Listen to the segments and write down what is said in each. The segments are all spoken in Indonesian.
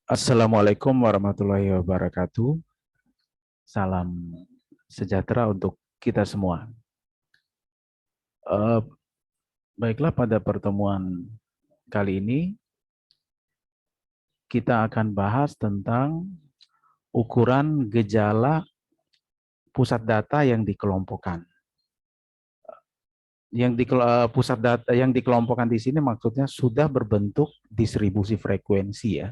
Assalamualaikum warahmatullahi wabarakatuh. Salam sejahtera untuk kita semua. Eh, Baiklah, pada pertemuan kali ini kita akan bahas tentang ukuran gejala pusat data yang dikelompokkan. Pusat data yang dikelompokkan di sini maksudnya sudah berbentuk distribusi frekuensi ya.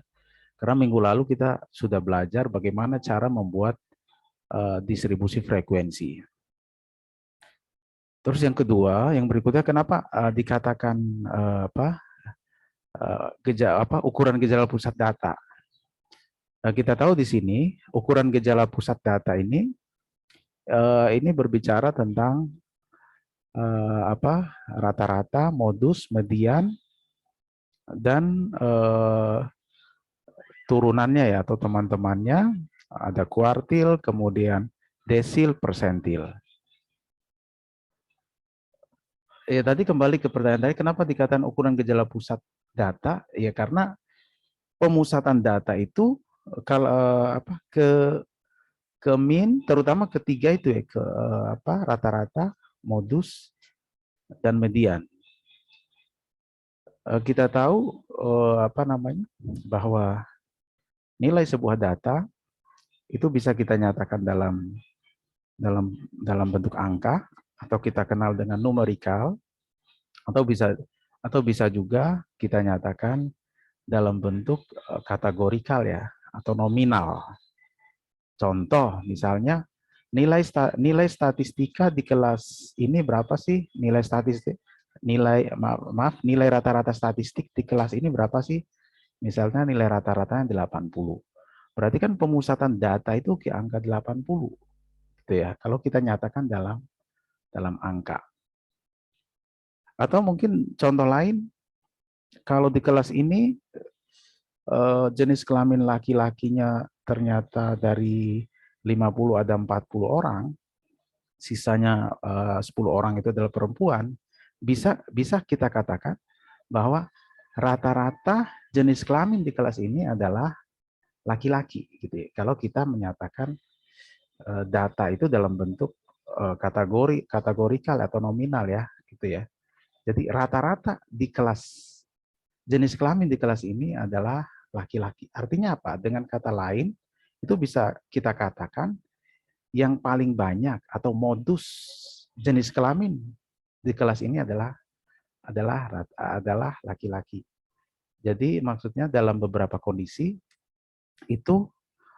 Karena minggu lalu kita sudah belajar bagaimana cara membuat distribusi frekuensi. Terus yang kedua, yang berikutnya kenapa dikatakan ukuran gejala pusat data? Kita tahu di sini ukuran gejala pusat data ini berbicara tentang rata-rata, modus, median, dan turunannya ya atau teman-temannya ada kuartil, kemudian desil, persentil. Ya tadi kembali ke pertanyaan tadi, kenapa dikatakan ukuran gejala pusat data? Ya karena pemusatan data itu kalau ke min, terutama ketiga itu ya, ke rata-rata, modus, dan median. Kita tahu bahwa nilai sebuah data itu bisa kita nyatakan dalam bentuk angka, atau kita kenal dengan numerikal, atau bisa juga kita nyatakan dalam bentuk kategorikal ya, atau nominal. Contoh misalnya nilai statistika di kelas ini berapa sih? Nilai rata-rata statistik di kelas ini berapa sih? Misalnya nilai rata-ratanya 80. Berarti kan pemusatan data itu ke angka 80 gitu ya. Kalau kita nyatakan dalam angka. Atau mungkin contoh lain, kalau di kelas ini jenis kelamin laki-lakinya ternyata dari 50 ada 40 orang, sisanya 10 orang itu adalah perempuan, bisa kita katakan bahwa rata-rata jenis kelamin di kelas ini adalah laki-laki gitu ya. Kalau kita menyatakan data itu dalam bentuk kategorikal atau nominal ya gitu ya. Jadi rata-rata di kelas jenis kelamin di kelas ini adalah laki-laki. Artinya apa? Dengan kata lain, itu bisa kita katakan yang paling banyak atau modus jenis kelamin di kelas ini adalah laki-laki. Jadi maksudnya dalam beberapa kondisi itu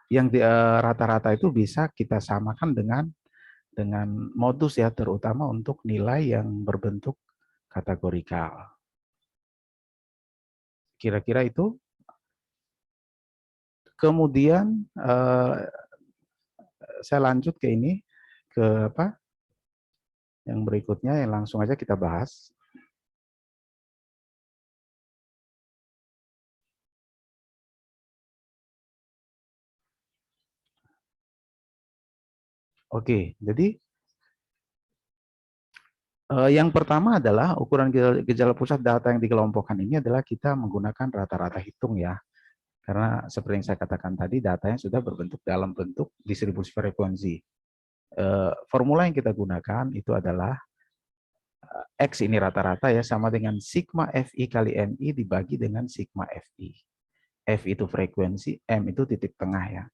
yang rata-rata itu bisa kita samakan dengan modus ya, terutama untuk nilai yang berbentuk kategorikal. Kira-kira itu. Kemudian saya lanjut ke ini, ke yang berikutnya, yang langsung aja kita bahas. Oke, jadi yang pertama adalah ukuran gejala pusat data yang dikelompokkan ini adalah kita menggunakan rata-rata hitung ya. Karena seperti yang saya katakan tadi, datanya sudah berbentuk dalam bentuk distribusi frekuensi. Formula yang kita gunakan itu adalah X ini rata-rata ya, sama dengan sigma FI kali MI dibagi dengan sigma FI. F itu frekuensi, M itu titik tengah ya.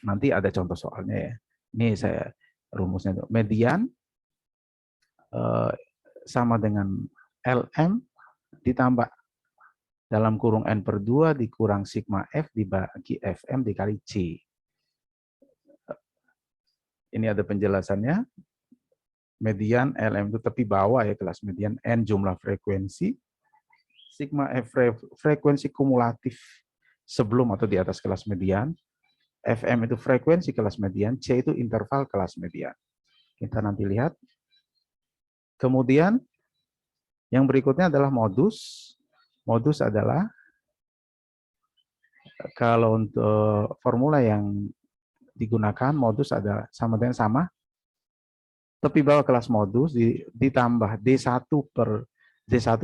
Nanti ada contoh soalnya ya. Ini saya rumusnya. Median sama dengan LM ditambah dalam kurung N per 2 dikurang sigma F dibagi FM dikali C. Ini ada penjelasannya. Median LM itu tepi bawah ya, kelas median. N jumlah frekuensi. Sigma F frekuensi kumulatif sebelum atau di atas kelas median. FM itu frekuensi kelas median. C itu interval kelas median. Kita nanti lihat. Kemudian yang berikutnya adalah modus. Modus adalah kalau untuk formula yang digunakan, modus ada sama dengan sama. Tepi bawah kelas modus ditambah D1 per D1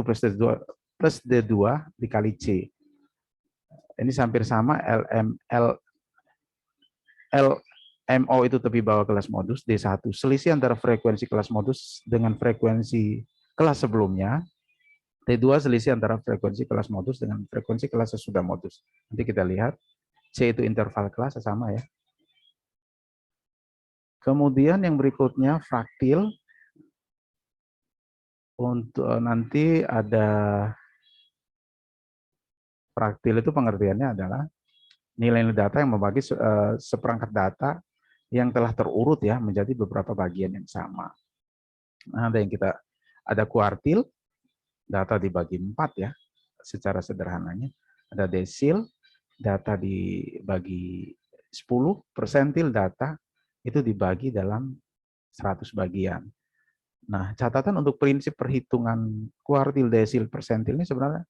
plus D2 dikali C. Ini hampir sama, LMO itu tepi bawah kelas modus, D1. Selisih antara frekuensi kelas modus dengan frekuensi kelas sebelumnya. T2 selisih antara frekuensi kelas modus dengan frekuensi kelas sesudah modus. Nanti kita lihat, C itu interval kelas, sama ya. Kemudian yang berikutnya fraktil. Untuk nanti ada fraktil itu pengertiannya adalah nilai-nilai data yang membagi seperangkat data yang telah terurut ya menjadi beberapa bagian yang sama. Nah, ada kuartil, data dibagi 4 ya, secara sederhananya. Ada desil, data dibagi 10, persentil data itu dibagi dalam 100 bagian. Nah, catatan untuk prinsip perhitungan kuartil, desil, persentil ini sebenarnya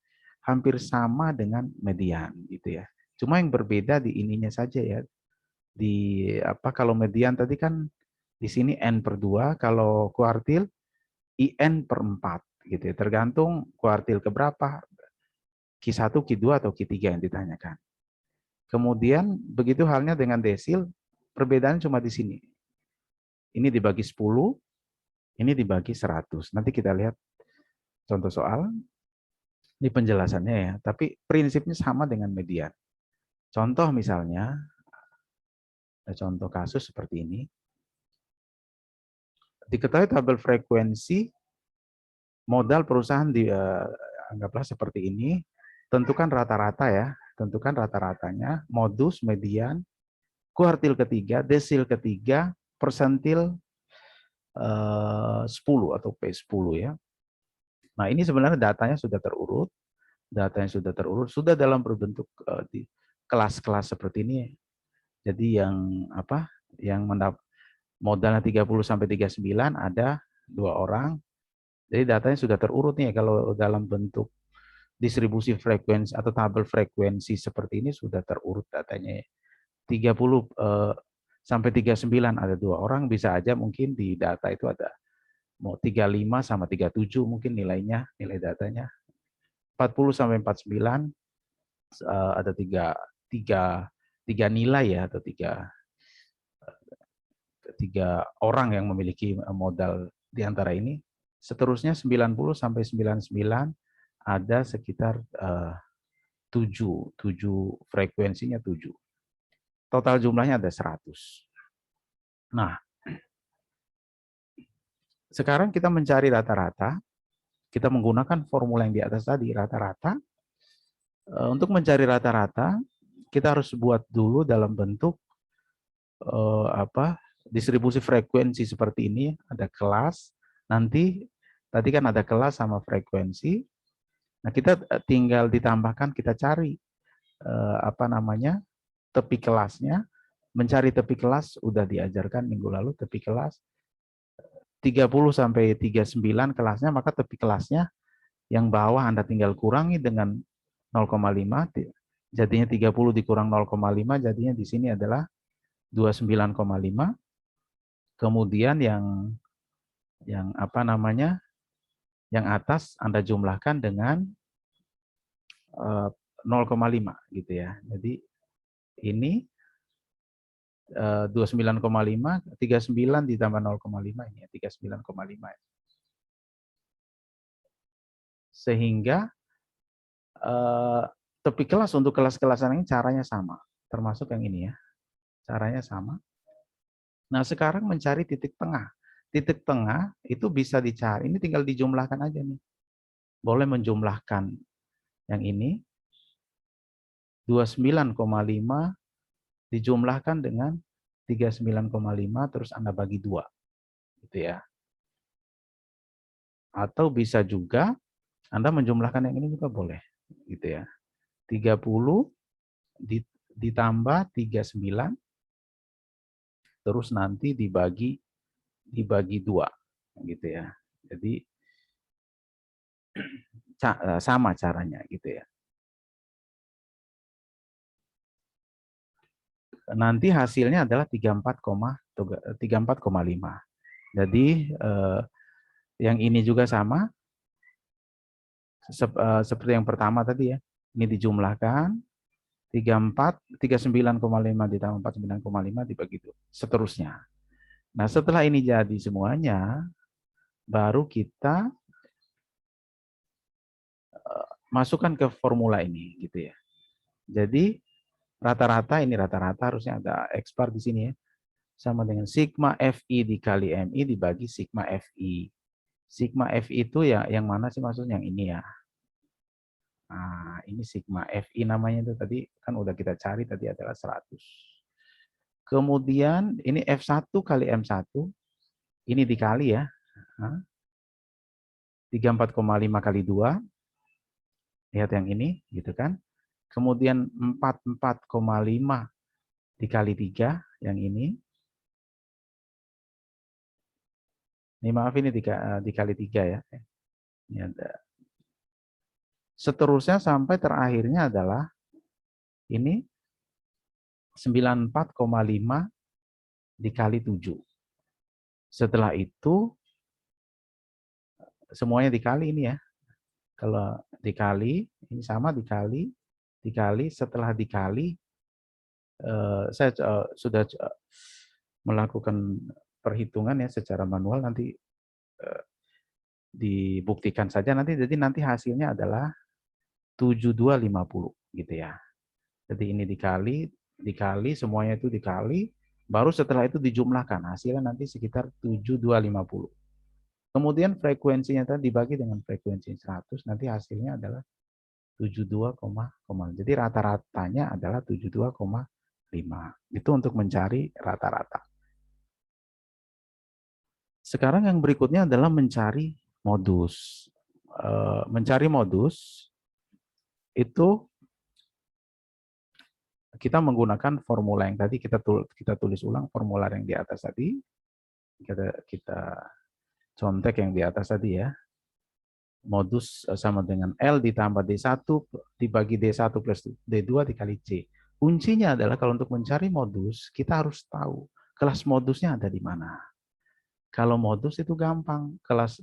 hampir sama dengan median gitu ya. Cuma yang berbeda di ininya saja ya. Kalau median tadi kan di sini N/2, kalau kuartil IN/4 gitu ya. Tergantung kuartil keberapa, Q1, Q2 atau Q3 yang ditanyakan. Kemudian begitu halnya dengan desil, perbedaan cuma di sini. Ini dibagi 10, ini dibagi 100. Nanti kita lihat contoh soal. Ini penjelasannya ya, tapi prinsipnya sama dengan median. Contoh misalnya, contoh kasus seperti ini. Diketahui tabel frekuensi modal perusahaan anggaplah seperti ini. Tentukan rata-rata ya, tentukan rata-ratanya, modus, median, kuartil ketiga, desil ketiga, persentil 10 atau P10 ya. Nah, ini sebenarnya datanya sudah terurut, sudah dalam berbentuk di kelas-kelas seperti ini. Jadi yang modalnya 30 sampai 39 ada 2 orang. Jadi datanya sudah terurut nih, kalau dalam bentuk distribusi frekuensi atau tabel frekuensi seperti ini sudah terurut datanya. 30 sampai 39 ada 2 orang, bisa aja mungkin di data itu ada mau 35 sama 37 mungkin nilai datanya. 40 sampai 49 ada tiga nilai ya, atau tiga orang yang memiliki modal di antara ini. Seterusnya 90 sampai 99 ada sekitar 7 frekuensinya 7. Total jumlahnya ada 100. Nah, sekarang kita mencari rata-rata. Kita menggunakan formula yang di atas tadi, rata-rata. Untuk mencari rata-rata, kita harus buat dulu dalam bentuk distribusi frekuensi seperti ini. Ada kelas, nanti tadi kan ada kelas sama frekuensi. Nah, kita tinggal ditambahkan, kita cari tepi kelasnya. Mencari tepi kelas udah diajarkan minggu lalu, tepi kelas 30 sampai 39 kelasnya, maka tepi kelasnya yang bawah Anda tinggal kurangi dengan 0,5, jadinya 30 dikurang 0,5, jadinya di sini adalah 29,5. Kemudian yang yang atas Anda jumlahkan dengan 0,5 gitu ya. Jadi ini 29,5, 39 ditambah 0,5 ini ya, 39,5. Sehingga tepi kelas untuk kelas-kelasan ini caranya sama, termasuk yang ini ya. Caranya sama. Nah, sekarang mencari titik tengah. Titik tengah itu bisa dicari, ini tinggal dijumlahkan aja nih. Boleh menjumlahkan yang ini 29,5 dijumlahkan dengan 39,5 terus Anda bagi 2. Gitu ya. Atau bisa juga Anda menjumlahkan yang ini juga boleh, gitu ya. 30 ditambah 39 terus nanti dibagi 2, gitu ya. Jadi sama caranya gitu ya. Nanti hasilnya adalah 34,5. Jadi yang ini juga sama seperti yang pertama tadi ya. Ini dijumlahkan 39,5 ditambah 49,5 dibagi 2. Seterusnya. Nah, setelah ini jadi semuanya, baru kita masukkan ke formula ini gitu ya. Jadi rata-rata ini rata-rata harusnya ada X bar di sini ya. Sama dengan sigma FI dikali MI dibagi sigma FI. Sigma FI itu ya yang mana sih maksudnya? Yang ini ya. Nah, ini sigma FI namanya itu tadi kan udah kita cari tadi adalah 100. Kemudian ini F1 kali M1 ini dikali ya. 34,5 kali 2. Lihat yang ini gitu kan. Kemudian 44,5 dikali 3 yang ini. Ini maaf ini dikali 3 ya. Ini ada. Seterusnya sampai terakhirnya adalah ini 94,5 dikali 7. Setelah itu semuanya dikali ini ya. Kalau dikali, ini sama dikali, setelah dikali, saya sudah melakukan perhitungan ya secara manual, nanti dibuktikan saja nanti, jadi nanti hasilnya adalah 7250 gitu ya. Jadi ini dikali, semuanya itu dikali, baru setelah itu dijumlahkan, hasilnya nanti sekitar 7250. Kemudian frekuensinya tadi dibagi dengan frekuensi 100, nanti hasilnya adalah 72, jadi rata-ratanya adalah 72,5. Itu untuk mencari rata-rata. Sekarang yang berikutnya adalah mencari modus. Mencari modus itu kita menggunakan formula yang tadi kita tulis ulang formula yang di atas tadi. Kita contek yang di atas tadi ya. Modus sama dengan L ditambah D1 dibagi D1 plus D2 dikali C. Kuncinya adalah kalau untuk mencari modus, kita harus tahu kelas modusnya ada di mana. Kalau modus itu gampang, kelas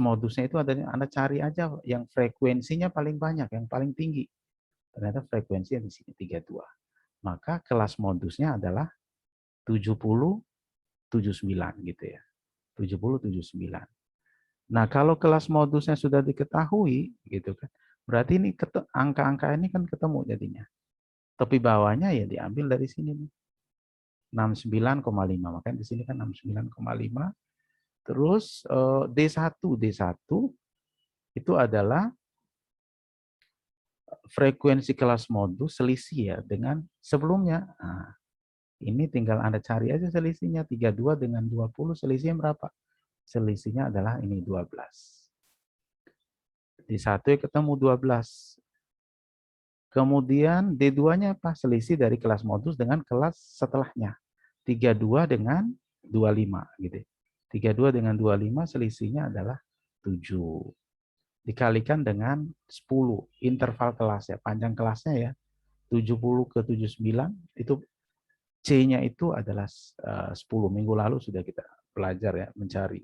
modusnya itu ada, Anda cari aja yang frekuensinya paling banyak, yang paling tinggi. Ternyata frekuensinya di sini 32. Maka kelas modusnya adalah 70, 79 gitu ya. 70, 79. Nah, kalau kelas modusnya sudah diketahui, gitu kan, berarti ini angka-angka ini kan ketemu jadinya. Tepi bawahnya ya diambil dari sini nih. 69,5, makanya di sini kan 69,5. Terus D1 itu adalah frekuensi kelas modus selisih ya dengan sebelumnya. Nah, ini tinggal Anda cari aja selisihnya, 32 dengan 20 selisihnya berapa? Selisihnya adalah ini 12. D1 ketemu 12. Kemudian D2-nya apa? Selisih dari kelas modus dengan kelas setelahnya. 32 dengan 25 gitu. 32 dengan 25 selisihnya adalah 7. Dikalikan dengan 10 interval kelas ya, panjang kelasnya ya. 70 ke 79 itu C-nya itu adalah 10. Minggu lalu sudah kita belajar ya mencari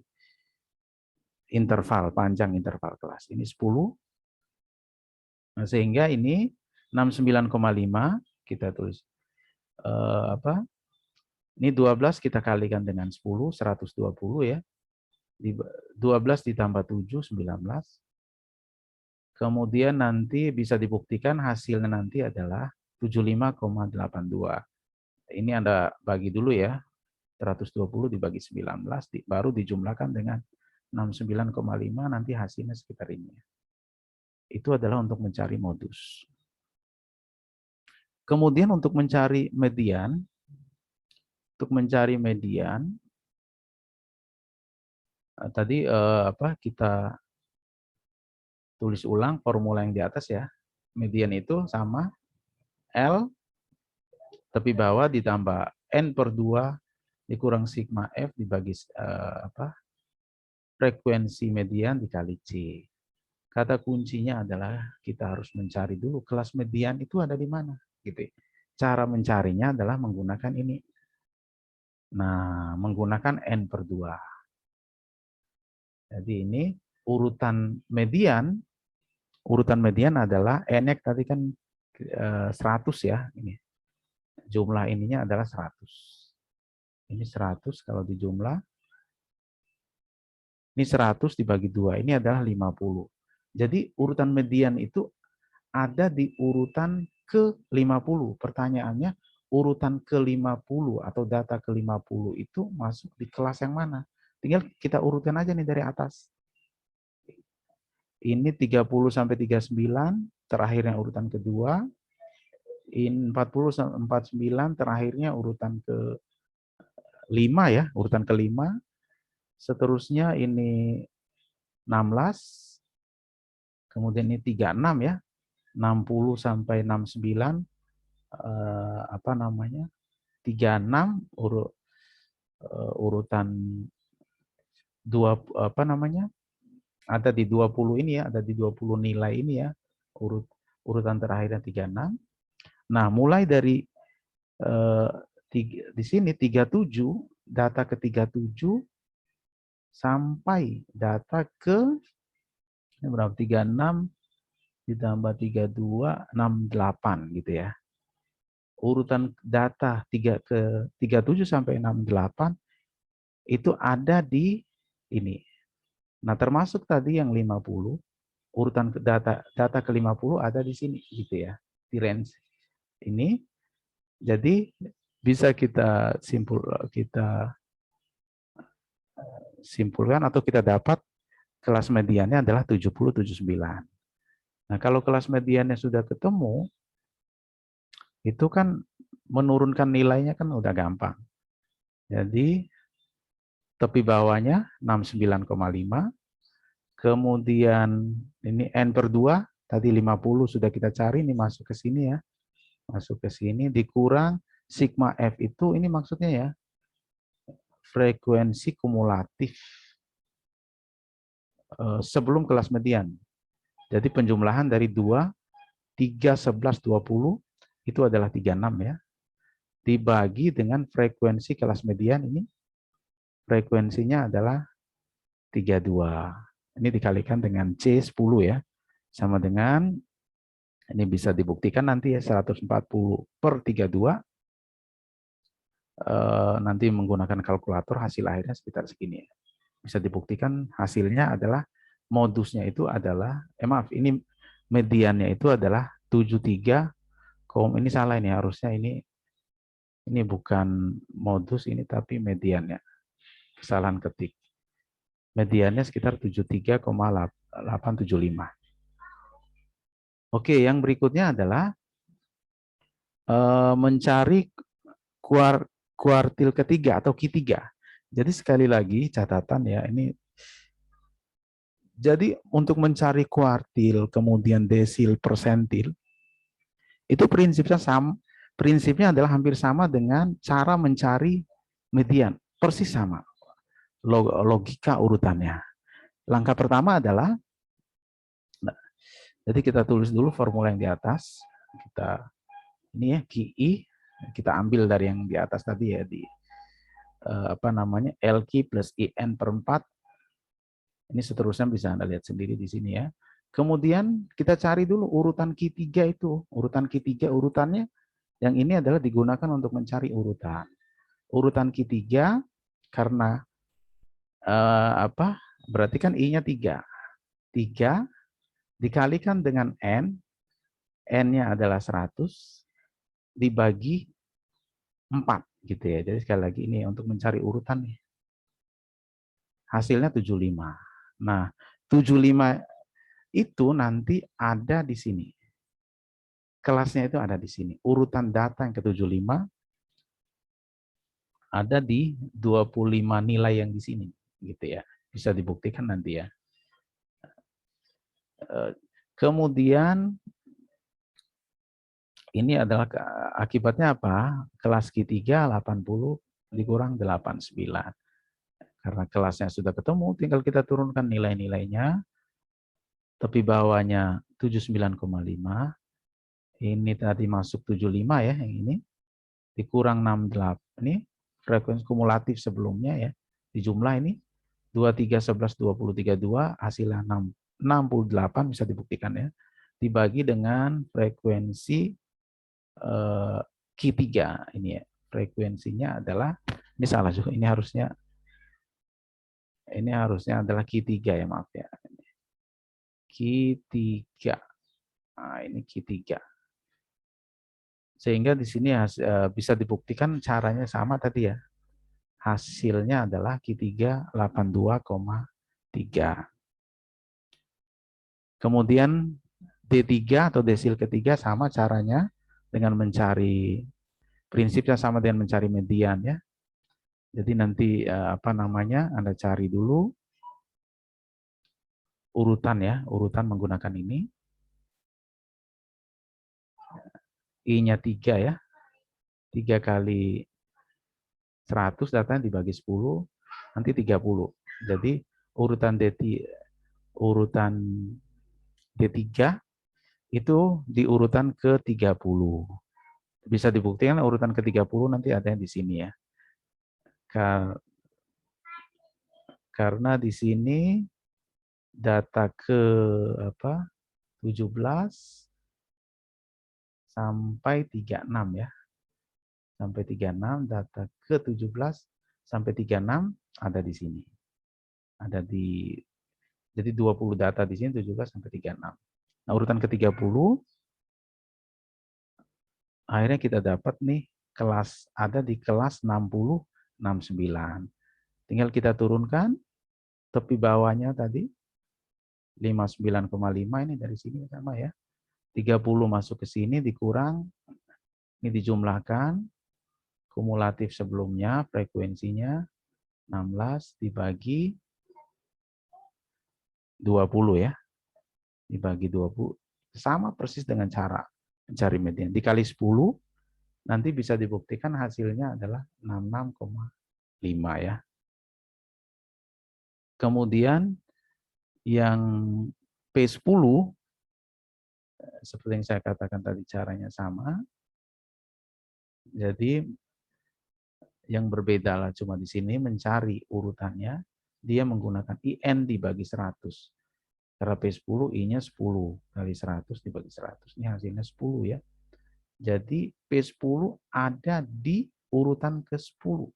interval, panjang interval kelas. Ini 10. Nah, sehingga ini 69,5 kita tulis apa? Ini 12 kita kalikan dengan 10, 120 ya. 12 ditambah 7, 19. Kemudian nanti bisa dibuktikan hasilnya nanti adalah 75,82. Ini Anda bagi dulu ya. 120 dibagi 19, baru dijumlahkan dengan 69,5, nanti hasilnya sekitar ini. Itu adalah untuk mencari modus. Kemudian untuk mencari median, tadi kita tulis ulang formula yang di atas ya. Median itu sama L tepi bawah ditambah N per 2 dikurang sigma F dibagi frekuensi median dikali C. Kata kuncinya adalah kita harus mencari dulu kelas median itu ada di mana. Gitu. Cara mencarinya adalah menggunakan ini. Nah, menggunakan N per 2. Jadi ini urutan median urutan median adalah N-nya tadi kan 100 ya, ini. Jumlah ininya adalah 100. Ini 100 kalau dijumlah. Ini 100 dibagi 2, ini adalah 50. Jadi urutan median itu ada di urutan ke-50. Pertanyaannya, urutan ke-50 atau data ke-50 itu masuk di kelas yang mana? Tinggal kita urutkan aja nih dari atas. Ini 30 sampai 39, terakhirnya urutan kedua. Ini 40 sampai 49, terakhirnya urutan ke-5 ya, urutan ke-5. Seterusnya ini 16, kemudian ini 36 ya, 60 sampai 69, apa namanya, 36 urutan 2 apa namanya, ada di 20 ini ya, ada di 20 nilai ini ya, urutan terakhirnya 36. Nah, mulai dari di sini 37, data ke 37 sampai data ke ini berapa? 36 ditambah 32, 68 gitu ya. Urutan data 37 sampai 68 itu ada di ini. Nah, termasuk tadi yang 50, urutan data ke 50 ada di sini gitu ya. Di range ini. Jadi bisa kita simpulkan atau kita dapat kelas mediannya adalah 70, 79. Nah, kalau kelas mediannya sudah ketemu, itu kan menurunkan nilainya kan udah gampang. Jadi tepi bawahnya 69,5. Kemudian ini N per 2, tadi 50 sudah kita cari, ini masuk ke sini ya. Masuk ke sini, dikurang sigma F itu, ini maksudnya ya, frekuensi kumulatif sebelum kelas median. Jadi penjumlahan dari 2, 3, 11, 20, itu adalah 36 ya. Dibagi dengan frekuensi kelas median ini, frekuensinya adalah 32. Ini dikalikan dengan C10 ya. Sama dengan, ini bisa dibuktikan nanti ya, 140 per 32. Nanti menggunakan kalkulator hasil akhirnya sekitar segini ya. Bisa dibuktikan hasilnya adalah modusnya itu adalah, maaf, ini mediannya itu adalah 73, ini salah ini, harusnya ini bukan modus ini tapi mediannya. Kesalahan ketik. Mediannya sekitar 73,875. Oke, yang berikutnya adalah mencari kuartil ketiga atau Q3. Jadi sekali lagi catatan ya, ini jadi untuk mencari kuartil kemudian desil persentil itu prinsipnya adalah hampir sama dengan cara mencari median, persis sama logika urutannya. Langkah pertama adalah, jadi kita tulis dulu formula yang di atas, kita ini ya QI, kita ambil dari yang di atas tadi ya, di apa namanya, LQ plus IN per 4. Ini seterusnya bisa Anda lihat sendiri di sini ya. Kemudian kita cari dulu urutan Q3 itu. Urutan Q3 urutannya yang ini adalah digunakan untuk mencari urutan. Urutan Q3 karena apa? Berarti kan I-nya 3. 3 dikalikan dengan N. N-nya adalah 100 dibagi 4 gitu ya. Jadi sekali lagi ini untuk mencari urutan nih. Hasilnya 75. Nah, 75 itu nanti ada di sini. Kelasnya itu ada di sini. Urutan data yang ke-75 ada di 25 nilai yang di sini gitu ya. Bisa dibuktikan nanti ya. Kemudian ini adalah akibatnya apa? Kelas Q3 80 dikurang 89. Karena kelasnya sudah ketemu, tinggal kita turunkan nilai-nilainya. Tepi bawahnya 79,5. Ini tadi masuk 75 ya, yang ini. Dikurang 68. Ini frekuensi kumulatif sebelumnya ya. Di jumlah ini 23, 11, 20, 32, hasilnya 68 bisa dibuktikan ya, dibagi dengan frekuensi Q3 ini ya. Frekuensinya adalah, ini salah juga, ini harusnya adalah Q3 ya, maaf ya. Q3. Nah, ini Q3. Sehingga di sini bisa dibuktikan caranya sama tadi ya. Hasilnya adalah Q3 82,3. Kemudian D3 atau desil ketiga sama caranya dengan mencari, prinsipnya sama dengan mencari median ya. Jadi nanti Anda cari dulu urutan ya, urutan menggunakan ini. I-nya 3 ya. 3 kali 100 datanya dibagi 10, nanti 30. Jadi urutan D3 itu di urutan ke-30. Bisa dibuktikan urutan ke-30 nanti ada yang di sini ya. Karena di sini data ke 17 sampai 36 ya. Sampai 36, data ke 17 sampai 36 ada di sini. Jadi 20 data di sini 17 sampai 36. Nah, urutan ke-30 akhirnya kita dapat nih ada di kelas 60, 69. Tinggal kita turunkan tepi bawahnya tadi 59,5 ini dari sini sama ya. 30 masuk ke sini dikurang, ini dijumlahkan, kumulatif sebelumnya, frekuensinya 16 dibagi 20 ya. Dibagi 20, sama persis dengan cara mencari median. Dikali 10, nanti bisa dibuktikan hasilnya adalah 66,5 ya. Kemudian yang P10, seperti yang saya katakan tadi caranya sama. Jadi yang berbeda lah cuma di sini mencari urutannya, dia menggunakan IN dibagi 100. Karena P10 I-nya 10 kali 100 dibagi 100. Ini hasilnya 10 ya. Jadi P10 ada di urutan ke-10.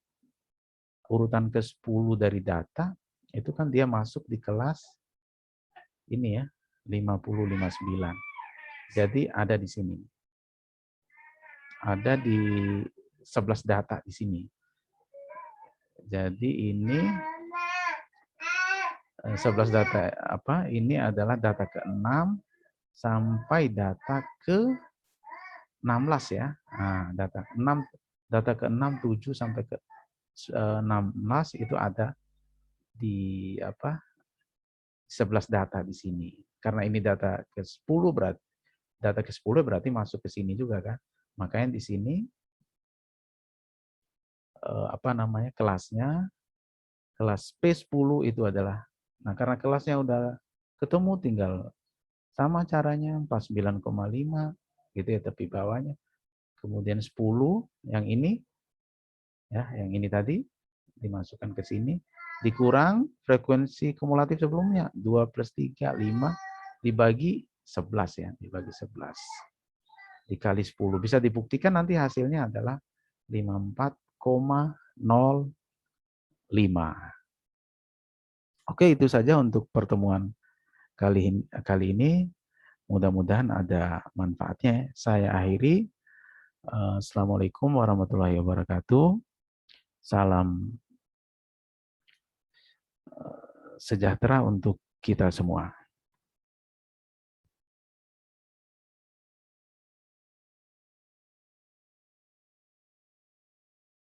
Urutan ke-10 dari data itu kan dia masuk di kelas ini ya, 50, 59. Jadi ada di sini. Ada di 11 data di sini. Jadi ini 11 data ini adalah data ke-6 sampai data ke-16 ya. Nah, data ke-6, 7 sampai ke-16 itu ada di 11 data di sini. Karena ini data ke-10 berarti masuk ke sini juga kan. Makanya di sini kelasnya kelas P10 itu adalah, nah karena kelasnya udah ketemu tinggal sama caranya 49,5 gitu ya tepi bawahnya. Kemudian 10 yang ini ya, yang ini tadi dimasukkan ke sini, dikurang frekuensi kumulatif sebelumnya 2 plus 3, 5 dibagi 11 ya, dibagi 11 dikali 10. Bisa dibuktikan nanti hasilnya adalah 54,05. Oke, itu saja untuk pertemuan kali ini. Mudah-mudahan ada manfaatnya. Saya akhiri. Assalamualaikum warahmatullahi wabarakatuh. Salam sejahtera untuk kita semua.